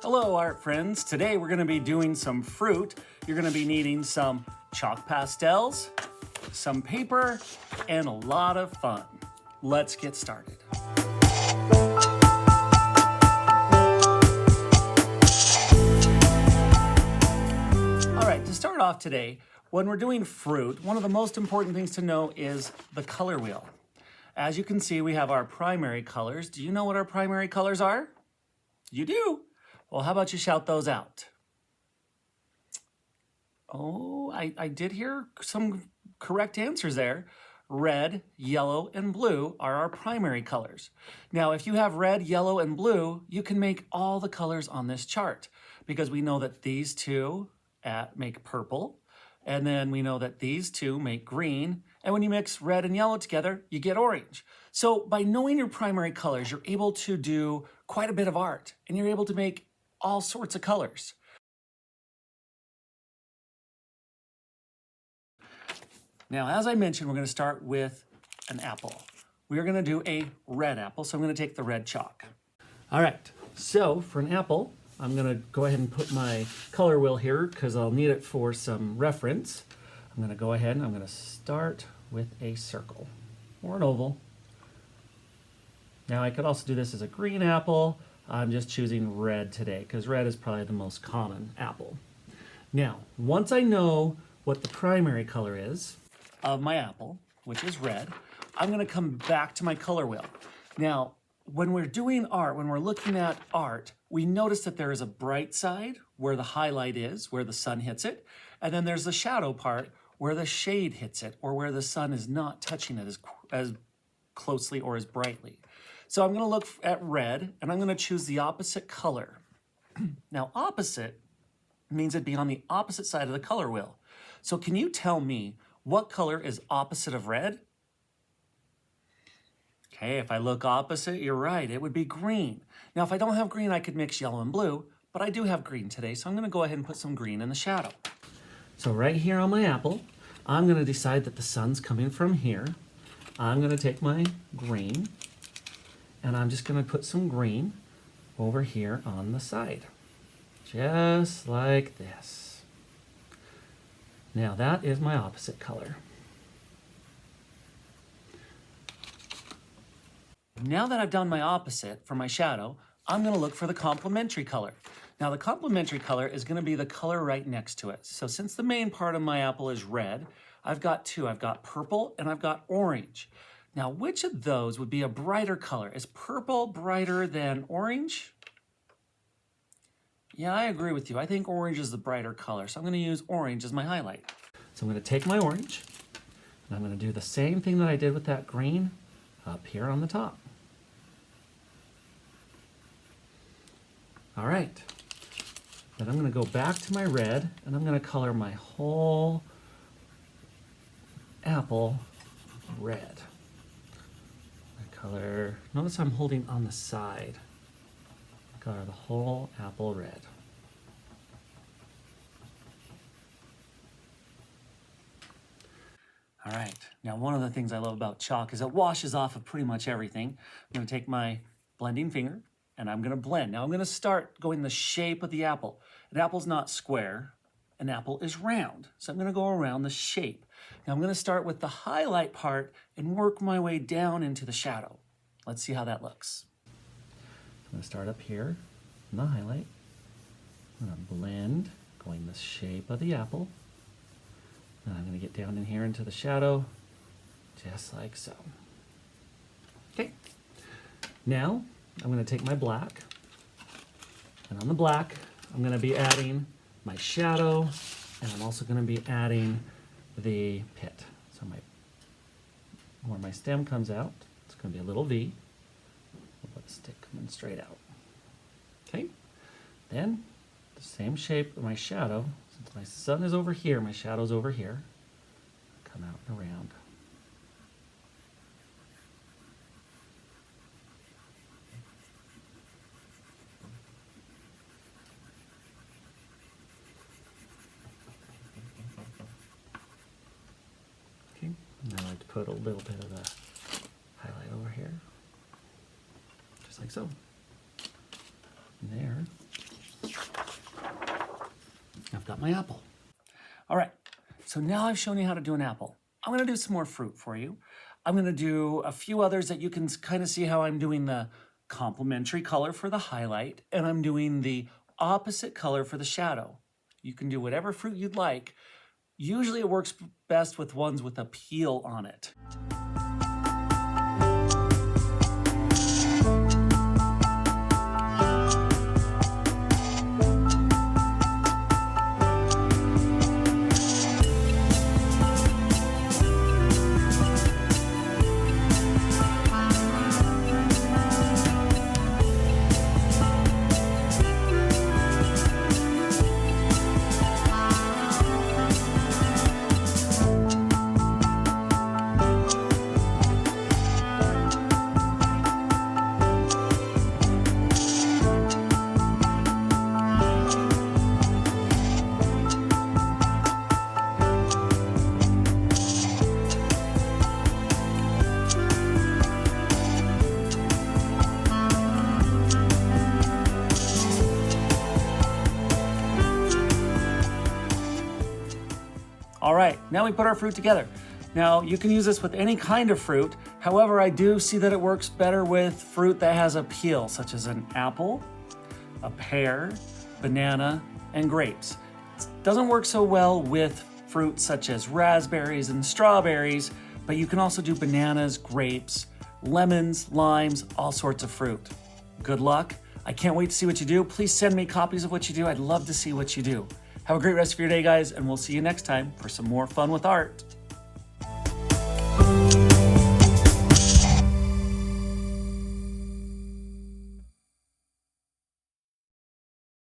Hello art friends, today we're going to be doing some fruit. You're going to be needing some chalk pastels, some paper, and a lot of fun. Let's get started. All right, to start off today, when we're doing fruit, one of the most important things to know is the color wheel. As you can see, we have our primary colors. Do you know what our primary colors are? You do. Well, how about you shout those out? Oh, I did hear some correct answers there. Red, yellow, and blue are our primary colors. Now, if you have red, yellow, and blue, you can make all the colors on this chart because we know that these two make purple, and then we know that these two make green, and when you mix red and yellow together, you get orange. So by knowing your primary colors, you're able to do quite a bit of art, and you're able to make all sorts of colors. Now, as I mentioned, we're going to start with an apple. We are going to do a red apple, so I'm going to take the red chalk. All right, so for an apple, I'm going to go ahead and put my color wheel here because I'll need it for some reference. I'm going to go ahead and I'm going to start with a circle or an oval. Now, I could also do this as a green apple. I'm just choosing red today because red is probably the most common apple. Now, once I know what the primary color is of my apple, which is red, I'm going to come back to my color wheel. Now, when we're doing art, when we're looking at art, we notice that there is a bright side where the highlight is, where the sun hits it, and then there's the shadow part where the shade hits it, or where the sun is not touching it as closely or as brightly. So I'm going to look at red, and I'm going to choose the opposite color. Now, opposite means it'd be on the opposite side of the color wheel. So can you tell me what color is opposite of red? Okay, if I look opposite, you're right, it would be green. Now, if I don't have green, I could mix yellow and blue, but I do have green today, so I'm going to go ahead and put some green in the shadow. So right here on my apple, I'm going to decide that the sun's coming from here. I'm going to take my green, and I'm just going to put some green over here on the side, just like this. Now that is my opposite color. Now that I've done my opposite for my shadow, I'm going to look for the complementary color. Now the complementary color is going to be the color right next to it. So since the main part of my apple is red, I've got two. I've got purple and I've got orange. Now which of those would be a brighter color? Is purple brighter than orange? Yeah, I agree with you. I think orange is the brighter color, so I'm going to use orange as my highlight. So I'm going to take my orange, and I'm going to do the same thing that I did with that green up here on the top. All right. Then I'm going to go back to my red, and I'm going to color my whole apple red. Notice I'm holding on the side. Color the whole apple red. All right, now one of the things I love about chalk is it washes off of pretty much everything. I'm gonna take my blending finger and I'm gonna blend. Now I'm gonna start going the shape of the apple. An apple's not square, an apple is round. So I'm gonna go around the shape. Now I'm gonna start with the highlight part and work my way down into the shadow. Let's see how that looks. I'm gonna start up here in the highlight. I'm gonna blend, going the shape of the apple. And I'm gonna get down in here into the shadow, just like so. Okay, now I'm gonna take my black, and on the black, I'm gonna be adding my shadow, and I'm also gonna be adding the pit. So where my stem comes out, it's gonna be a little V, with the stick coming straight out. Okay, then the same shape of my shadow, since my sun is over here, my shadow's over here, come out and around. Okay, and I like to put a little bit of the highlight over here, just like so. And there. my apple. All right, so now I've shown you how to do an apple. I'm gonna do some more fruit for you. I'm gonna do a few others that you can kind of see how I'm doing the complementary color for the highlight, and I'm doing the opposite color for the shadow. You can do whatever fruit you'd like. Usually it works best with ones with a peel on it. All right, now we put our fruit together. Now you can use this with any kind of fruit. However, I do see that it works better with fruit that has a peel, such as an apple, a pear, banana, and grapes. It doesn't work so well with fruits such as raspberries and strawberries, but you can also do bananas, grapes, lemons, limes, all sorts of fruit. Good luck. I can't wait to see what you do. Please send me copies of what you do. I'd love to see what you do. Have a great rest of your day, guys, and we'll see you next time for some more fun with art.